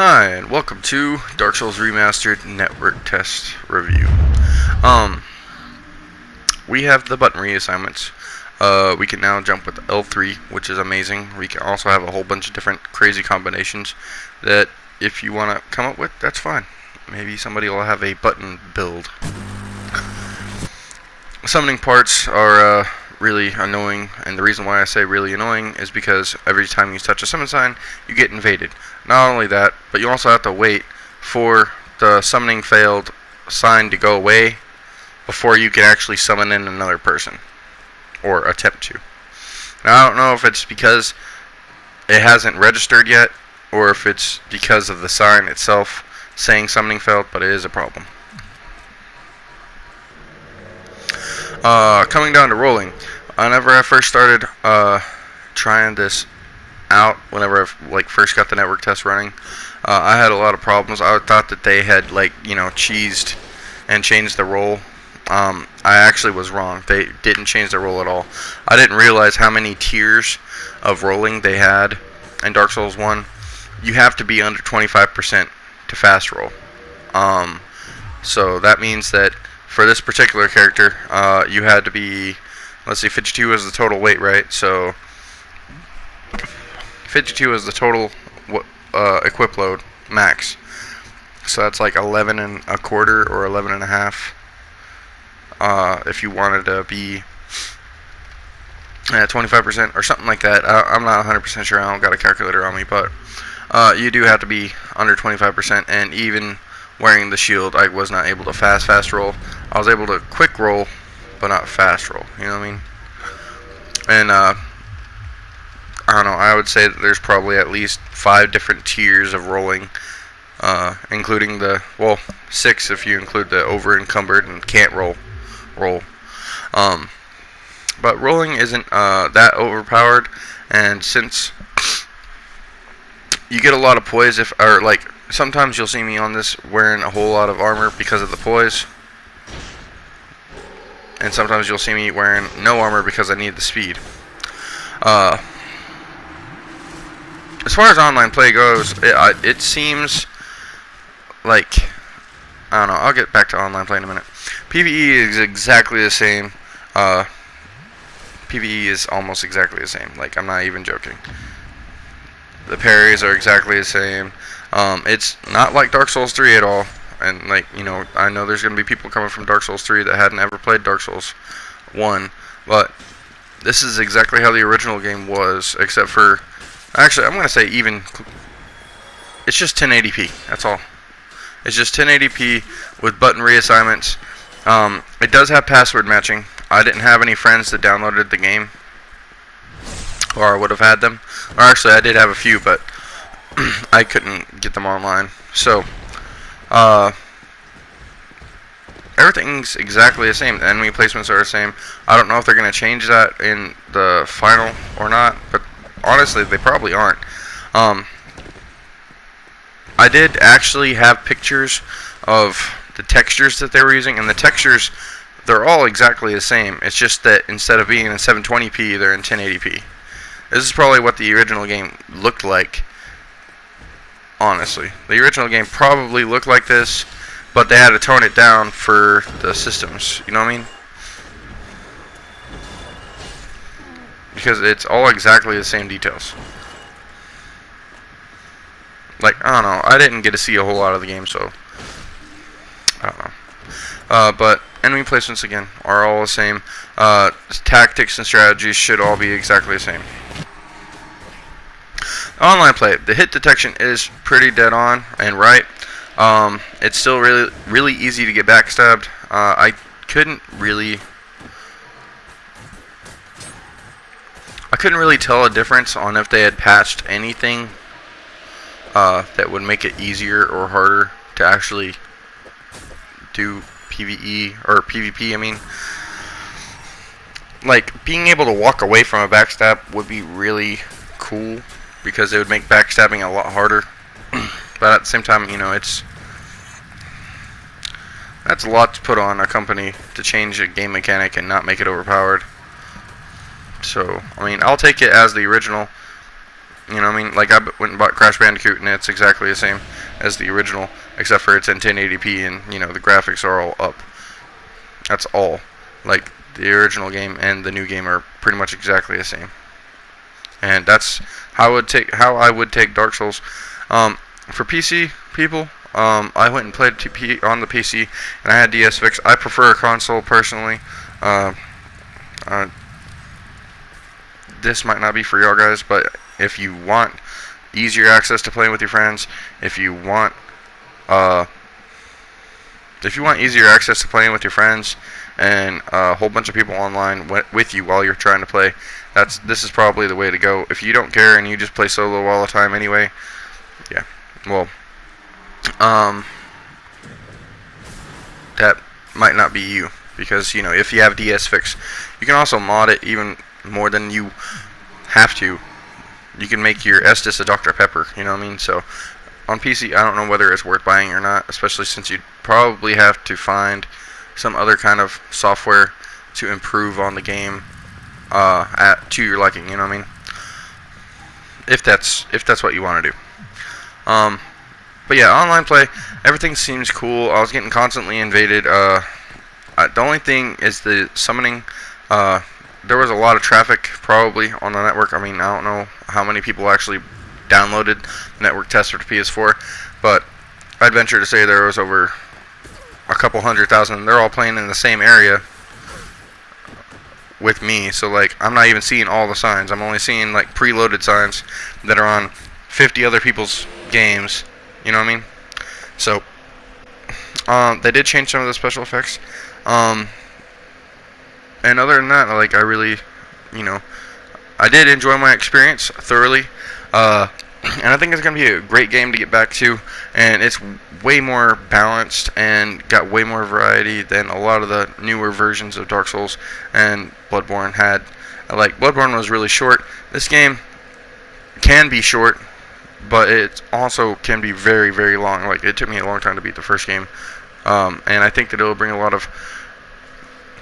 Hi, and welcome to Dark Souls Remastered Network Test Review. We have the button reassignments. We can now jump with L3, which is amazing. We can also have a whole bunch of different crazy combinations that if you want to come up with, that's fine. Maybe somebody will have a button build. Summoning parts are really annoying, and the reason why I say really annoying is because every time you touch a summon sign, you get invaded. Not only that, but you also have to wait for the summoning failed sign to go away before you can actually summon in another person, or attempt to. Now, I don't know if it's because it hasn't registered yet, or if it's because of the sign itself saying summoning failed, but it is a problem. Coming down to rolling, whenever I first started trying this out, whenever I first got the network test running, I had a lot of problems. I thought that they had cheesed and changed the roll. I actually was wrong. They didn't change the roll at all. I didn't realize how many tiers of rolling they had in Dark Souls 1. You have to be under 25% to fast roll. So that means that for this particular character, you had to be, let's see, 52 is the total weight, right? So 52 is the total equip load max. So that's like 11 and a quarter or 11 and a half. If you wanted to be at 25% or something like that. I'm not 100% sure. I don't got a calculator on me, but you do have to be under 25%. And even wearing the shield, I was not able to fast roll. I was able to quick roll, but not fast roll. You know what I mean? And I don't know. I would say that there's probably at least 5 different tiers of rolling, including the 6 if you include the over encumbered and can't roll. But rolling isn't that overpowered, and since you get a lot of poise, sometimes you'll see me on this wearing a whole lot of armor because of the poise, and sometimes you'll see me wearing no armor because I need the speed. As far as online play goes, it seems like, I don't know, I'll get back to online play in a minute. PvE is exactly the same. PvE is almost exactly the same. I'm not even joking. The parries are exactly the same. It's not like Dark Souls 3 at all. And I know there's going to be people coming from Dark Souls 3 that hadn't ever played Dark Souls 1, but this is exactly how the original game was, except for, actually, I'm going to say it's just 1080p, that's all. It's just 1080p with button reassignments. It does have password matching. I didn't have any friends that downloaded the game, or I would have had them. Or actually, I did have a few, but I couldn't get them online. So, everything's exactly the same. The enemy placements are the same. I don't know if they're going to change that in the final or not, but honestly, they probably aren't. I did actually have pictures of the textures that they were using, and the textures, they're all exactly the same. It's just that instead of being in 720p, they're in 1080p. This is probably what the original game looked like. Honestly, the original game probably looked like this, but they had to tone it down for the systems. You know what I mean? Because it's all exactly the same details. I don't know. I didn't get to see a whole lot of the game, so I don't know. But enemy placements again are all the same. Tactics and strategies should all be exactly the same. Online play, the hit detection is pretty dead on and right. It's still really easy to get backstabbed. I couldn't really tell a difference on if they had patched anything that would make it easier or harder to actually do PvE or PvP. I mean, being able to walk away from a backstab would be really cool, because it would make backstabbing a lot harder. But at the same time, that's a lot to put on a company to change a game mechanic and not make it overpowered. So, I mean, I'll take it as the original. You know what I mean? Like, I went and bought Crash Bandicoot, and it's exactly the same as the original, except for it's in 1080p, and, you know, the graphics are all up. That's all. Like, the original game and the new game are pretty much exactly the same. And that's how I would take Dark Souls. For PC people, I went and played on the PC, and I had DS Fix. I prefer a console personally. This might not be for y'all guys, but if you want easier access to playing with your friends, if you want easier access to playing with your friends and a whole bunch of people online with you while you're trying to play, this is probably the way to go. If you don't care and you just play solo all the time anyway, yeah, well, that might not be you, because, you know, if you have DS Fix, you can also mod it even more than you have to. You can make your Estus a Dr. Pepper, you know what I mean? So on PC, I don't know whether it's worth buying or not, especially since you'd probably have to find some other kind of software to improve on the game to your liking, you know what I mean? If that's what you want to do. But yeah, online play, everything seems cool. I was getting constantly invaded. The only thing is the summoning. There was a lot of traffic probably on the network. I mean, I don't know how many people actually downloaded the network test for the PS4, but I'd venture to say there was over a couple 100,000. They're all playing in the same area with me, so like I'm not even seeing all the signs. I'm only seeing like preloaded signs that are on 50 other people's games. You know what I mean? So they did change some of the special effects. And other than that, like, I really, you know, I did enjoy my experience thoroughly. And I think it's going to be a great game to get back to. And it's way more balanced and got way more variety than a lot of the newer versions of Dark Souls and Bloodborne had. Like, Bloodborne was really short. This game can be short, but it also can be very, very long. Like, it took me a long time to beat the first game. And I think that it'll bring a lot of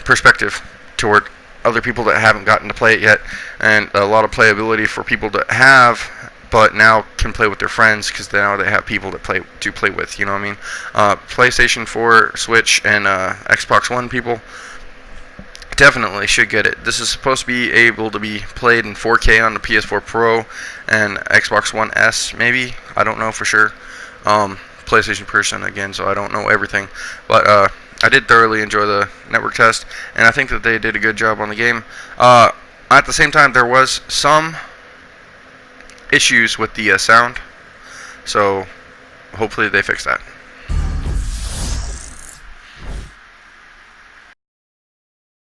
perspective toward other people that haven't gotten to play it yet, and a lot of playability for people that have, but now can play with their friends, because now they have people to play with. You know what I mean? PlayStation 4, Switch, and Xbox One people definitely should get it. This is supposed to be able to be played in 4K on the PS4 Pro and Xbox One S, maybe. I don't know for sure. PlayStation person again, so I don't know everything, but I did thoroughly enjoy the network test, and I think that they did a good job on the game. At the same time, there was some issues with the sound, so hopefully they fix that.